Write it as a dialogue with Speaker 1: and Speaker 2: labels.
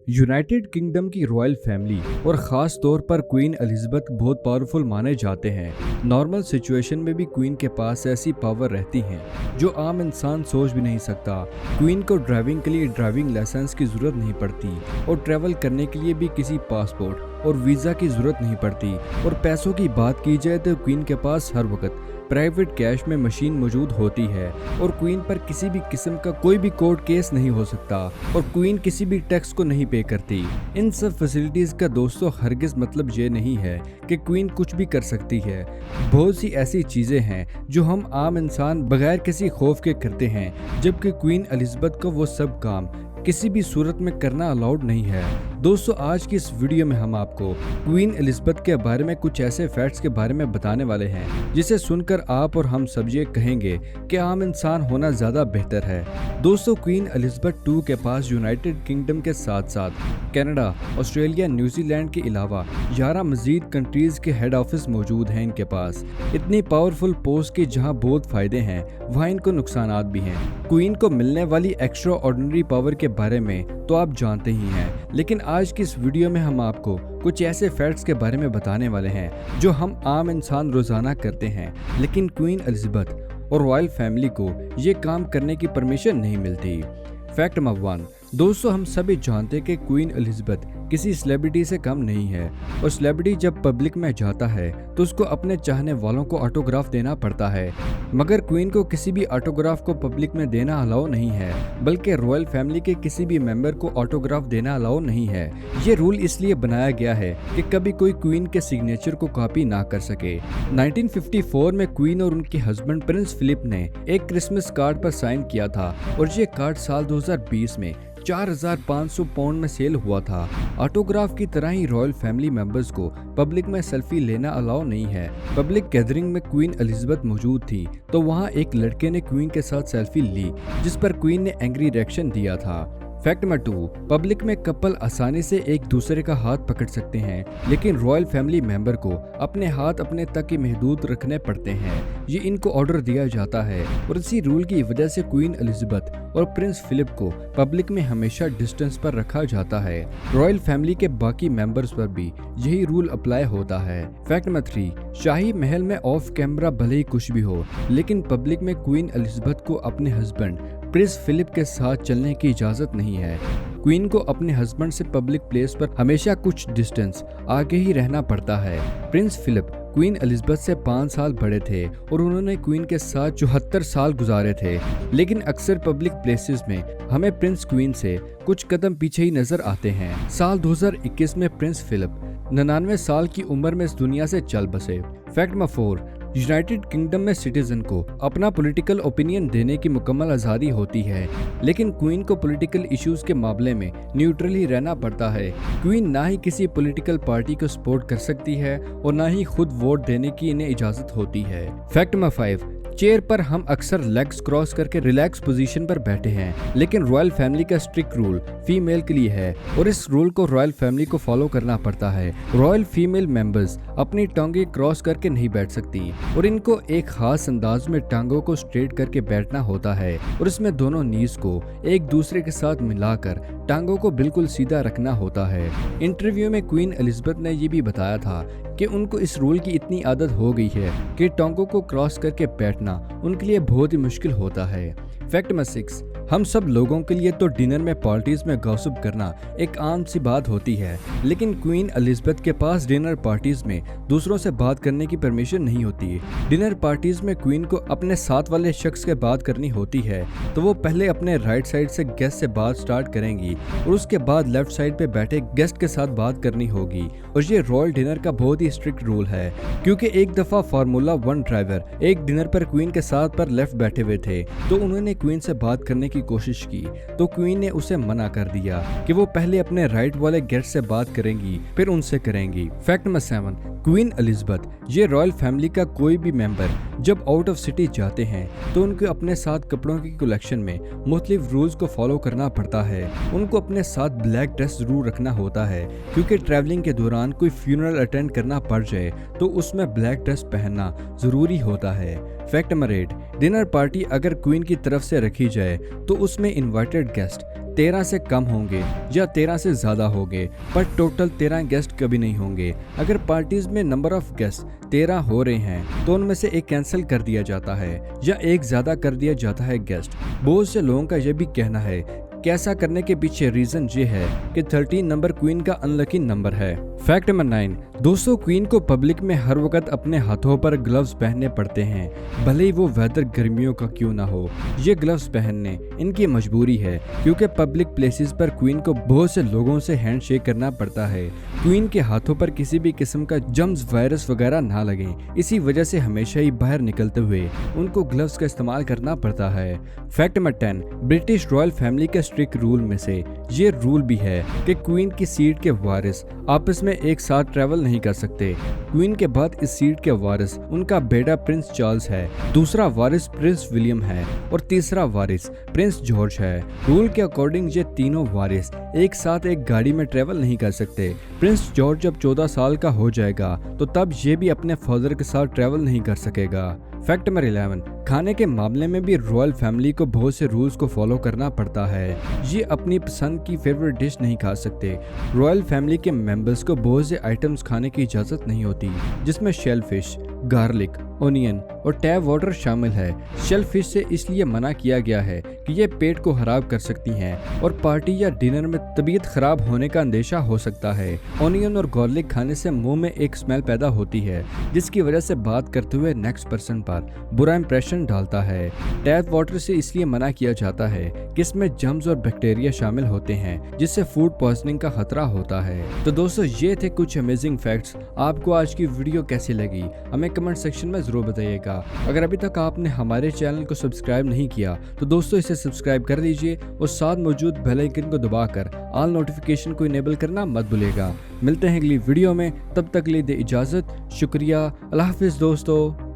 Speaker 1: United kingdom की royal family और ख़ास तौर पर क्वीन एलिज़ाबेथ बहुत पावरफुल माने जाते हैं। नॉर्मल सिचुएशन में भी क्वीन के पास ऐसी पावर रहती हैं जो आम इंसान सोच भी नहीं सकता। क्वीन को ड्राइविंग के लिए ड्राइविंग लाइसेंस की ज़रूरत नहीं पड़ती और ट्रैवल करने के लिए भी किसी पासपोर्ट और वीज़ा की ज़रूरत नहीं पड़ती। और पैसों की बात की जाए तो क्वीन के पास हर वक्त प्राइवेट कैश में मशीन मौजूद होती है और क्वीन पर किसी भी किस्म का कोई भी कोर्ट केस नहीं हो सकता और क्वीन किसी भी टैक्स को नहीं पे करती। इन सब फैसिलिटीज का दोस्तों हरगिज मतलब ये नहीं है कि क्वीन कुछ भी कर सकती है। बहुत सी ऐसी चीजें हैं जो हम आम इंसान बगैर किसी खौफ के करते हैं, जबकि क्वीन एलिज़ाबेथ को वो सब काम किसी भी सूरत में करना अलाउड नहीं है। दोस्तों, आज की इस वीडियो में हम आपको क्वीन एलिज़ाबेथ के बारे में कुछ ऐसे फैक्ट्स के बारे में बताने वाले हैं जिसे सुनकर आप और हम सब ये कहेंगे कि आम इंसान होना ज्यादा बेहतर है। दोस्तों, क्वीन एलिज़ाबेथ 2 के पास यूनाइटेड किंगडम के साथ साथ कनाडा, ऑस्ट्रेलिया, न्यूजीलैंड के अलावा 11 मजीद कंट्रीज के हेड ऑफिस मौजूद हैं इनके पास। इतनी पावरफुल पोस्ट के जहाँ बहुत फायदे हैं वहाँ इनको नुकसानात भी हैं। क्वीन को मिलने वाली एक्स्ट्रा ऑर्डिनरी पावर के बारे में तो आप जानते ही हैं, लेकिन आज की इस वीडियो में हम आपको कुछ ऐसे फैक्ट्स के बारे में बताने वाले हैं जो हम आम इंसान रोजाना करते हैं, लेकिन क्वीन एलिज़ाबेथ और रॉयल फैमिली को ये काम करने की परमिशन नहीं मिलती। फैक्ट नंबर 1, दोस्तों हम सभी जानते हैं कि क्वीन एलिज़ाबेथ किसी सेलिब्रिटी से कम नहीं है और सेलिब्रिटी जब पब्लिक में जाता है तो उसको अपने चाहने वालों को ऑटोग्राफ देना पड़ता है, मगर क्वीन को किसी भी ऑटोग्राफ को पब्लिक में देना अलाउ नहीं है, बल्कि रॉयल फैमिली के किसी भी मेंबर को ऑटोग्राफ देना अलाउ नहीं है। ये रूल इसलिए बनाया गया है कि कभी कोई क्वीन के सिग्नेचर को कॉपी ना कर सके। 1954 में क्वीन और उनके हस्बैंड प्रिंस फिलिप ने एक क्रिसमस कार्ड पर साइन किया था और ये कार्ड साल 2020 में 4500 पाउंड में सेल हुआ था। ऑटोग्राफ की तरह ही रॉयल फैमिली मेंबर्स को पब्लिक में सेल्फी लेना अलाउ नहीं है। पब्लिक गैदरिंग में क्वीन एलिज़ाबेथ मौजूद थी तो वहां एक लड़के ने क्वीन के साथ सेल्फी ली, जिस पर क्वीन ने एंग्री रिएक्शन दिया था। फैक्ट नंबर 2, पब्लिक में कपल आसानी से एक दूसरे का हाथ पकड़ सकते हैं, लेकिन रॉयल फैमिली मेंबर को अपने हाथ अपने तक ही महदूद रखने पड़ते हैं। ये इनको ऑर्डर दिया जाता है और इसी रूल की वजह से क्वीन एलिज़ाबेथ और प्रिंस फिलिप को पब्लिक में हमेशा डिस्टेंस पर रखा जाता है। रॉयल फैमिली के बाकी मेंबर्स पर भी यही रूल अप्लाई होता है। फैक्ट नंबर 3, शाही महल में ऑफ कैमरा भले ही कुछ भी हो, लेकिन पब्लिक में क्वीन एलिज़ाबेथ को अपने हस्बैंड प्रिंस फिलिप के साथ चलने की इजाजत नहीं है। क्वीन को अपने हस्बैंड से पब्लिक प्लेस पर हमेशा कुछ डिस्टेंस आगे ही रहना पड़ता है। प्रिंस फिलिप क्वीन एलिज़ाबेथ से 5 साल बड़े थे और उन्होंने क्वीन के साथ 74 साल गुजारे थे, लेकिन अक्सर पब्लिक प्लेसेस में हमें प्रिंस क्वीन से कुछ कदम पीछे ही नजर आते हैं। साल 2021 में प्रिंस फिलिप 99 साल की उम्र में इस दुनिया से चल बसे। फैक्ट नंबर 4, यूनाइटेड किंगडम में सिटीजन को अपना पॉलिटिकल ओपिनियन देने की मुकम्मल आज़ादी होती है, लेकिन क्वीन को पॉलिटिकल इश्यूज के मामले में न्यूट्रल ही रहना पड़ता है। क्वीन ना ही किसी पॉलिटिकल पार्टी को सपोर्ट कर सकती है और ना ही खुद वोट देने की इन्हें इजाज़त होती है। फैक्ट नंबर 5, चेयर पर हम अक्सर लेग्स क्रॉस करके रिलैक्स पोजीशन पर बैठे हैं, लेकिन रॉयल फैमिली का स्ट्रिक्ट रूल फीमेल के लिए है और इस रूल को रॉयल फैमिली को फॉलो करना पड़ता है। रॉयल फीमेल मेंबर्स अपनी टांगे क्रॉस करके नहीं बैठ सकती और इनको एक खास अंदाज में टांगों को स्ट्रेट करके बैठना होता है और इसमें दोनों नीज को एक दूसरे के साथ मिलाकर टांगों को बिल्कुल सीधा रखना होता है। इंटरव्यू में क्वीन एलिज़ाबेथ ने ये भी बताया था कि उनको इस रूल की इतनी आदत हो गई है कि टांगों को क्रॉस करके बैठना उनके लिए बहुत ही मुश्किल होता है। फैक्ट नंबर 6, हम सब लोगों के लिए तो डिनर में पार्टीज में गॉसिप करना एक आम सी बात होती है, लेकिन क्वीन एलिज़ाबेथ के पास डिनर पार्टीज में दूसरों से बात करने की परमिशन नहीं होती। डिनर पार्टीज में क्वीन को अपने साथ वाले शख्स के बात करनी होती है तो वो पहले अपने राइट साइड से गेस्ट से बात स्टार्ट करेंगी और उसके बाद लेफ्ट साइड पे बैठे गेस्ट के साथ बात करनी होगी। और ये रॉयल डिनर का बहुत ही स्ट्रिक्ट रूल है, क्योंकि एक दफा फार्मूला 1 ड्राइवर एक डिनर पर क्वीन के साथ पर लेफ्ट बैठे हुए थे तो उन्होंने क्वीन से बात करने की कोशिश की तो क्वीन ने उसे मना कर दिया कि वो पहले अपने राइट वाले गेस्ट से बात करेंगी फिर उनसे करेंगी। फैक्ट नंबर 7, क्वीन एलिज़ाबेथ ये रॉयल फैमिली का कोई भी मेंबर जब आउट ऑफ सिटी जाते हैं तो उनको अपने साथ कपड़ों की कलेक्शन में मुख्तलिफ रूल्स को फॉलो करना पड़ता है। उनको अपने साथ ब्लैक ड्रेस जरूर रखना होता है, क्योंकि ट्रैवलिंग के दौरान कोई फ्यूनरल अटेंड करना पड़ जाए तो उसमें ब्लैक ड्रेस पहनना जरूरी होता है। फैक्ट नंबर 8, डिनर पार्टी अगर क्वीन की तरफ से रखी जाए तो उसमें इनवाइटेड गेस्ट 13 से कम होंगे या 13 से ज़्यादा होंगे, पर टोटल 13 गेस्ट कभी नहीं होंगे। अगर पार्टीज में नंबर ऑफ गेस्ट 13 हो रहे हैं तो उनमें से एक कैंसिल कर दिया जाता है या एक ज़्यादा कर दिया जाता है गेस्ट। बहुत से लोगों का यह भी कहना है कि ऐसा करने के पीछे रीजन ये है कि 13 नंबर क्वीन का अनलकी नंबर है। फैक्ट नंबर 9, दोस्तों क्वीन को पब्लिक में हर वक्त अपने हाथों पर ग्लव्स पहनने पड़ते हैं, भले ही वो वेदर गर्मियों का क्यों ना हो। ये ग्लव्स पहनने इनकी मजबूरी है क्योंकि पब्लिक प्लेसेस पर क्वीन को बहुत से लोगों से हैंडशेक करना पड़ता है। क्वीन के हाथों पर किसी भी किस्म का जर्म्स वायरस वगैरह ना लगे, इसी वजह से हमेशा ही बाहर निकलते हुए उनको ग्लव्स का इस्तेमाल करना पड़ता है। Fact number 10, British royal family के स्ट्रिक्ट रूल में से ये रूल भी है कि क्वीन की सीट के वारिस आपस में एक साथ ट्रैवल नहीं कर सकते। क्वीन के बाद इस सीट के वारिस उनका बेटा प्रिंस चार्ल्स है, दूसरा वारिस प्रिंस विलियम है और तीसरा वारिस प्रिंस जॉर्ज है। रूल के अकॉर्डिंग ये तीनों वारिस एक साथ एक गाड़ी में ट्रैवल नहीं कर सकते। प्रिंस जॉर्ज जब 14 साल का हो जाएगा तो तब ये भी अपने फादर के साथ ट्रैवल नहीं कर सकेगा। फैक्ट नंबर 11, खाने के मामले में भी रॉयल फैमिली को बहुत से रूल्स को फॉलो करना पड़ता है। ये अपनी पसंद की फेवरेट डिश नहीं खा सकते। रॉयल फैमिली के मेंबर्स को बहुत से आइटम्स खाने की इजाज़त नहीं होती, जिसमें शेल फिश, गार्लिक, ओनियन और टैप वाटर शामिल है। शेल फिश से इसलिए मना किया गया है कि ये पेट को खराब कर सकती हैं और पार्टी या डिनर में तबीयत खराब होने का अंदेशा हो सकता है। ओनियन और गार्लिक खाने से मुंह में एक स्मेल पैदा होती है, जिसकी वजह से बात करते हुए नेक्स्ट पर्सन पर बुरा इंप्रेशन डालता है। टैप वाटर से इसलिए मना किया जाता है कि इसमें जर्म्स और बैक्टीरिया शामिल होते हैं, जिससे फूड पॉइजनिंग का खतरा होता है। तो दोस्तों ये थे कुछ अमेजिंग फैक्ट्स। आपको आज की वीडियो कैसी लगी हमें कमेंट सेक्शन में जरूर बताइएगा। अगर अभी तक आपने हमारे चैनल को सब्सक्राइब नहीं किया तो दोस्तों इसे सब्सक्राइब कर लीजिए और साथ मौजूद बेल आइकन को दबाकर ऑल नोटिफिकेशन को इनेबल करना मत भूलिएगा। मिलते हैं अगली वीडियो में, तब तक के लिए दे इजाजत। शुक्रिया, अल्लाह हाफिज दोस्तों।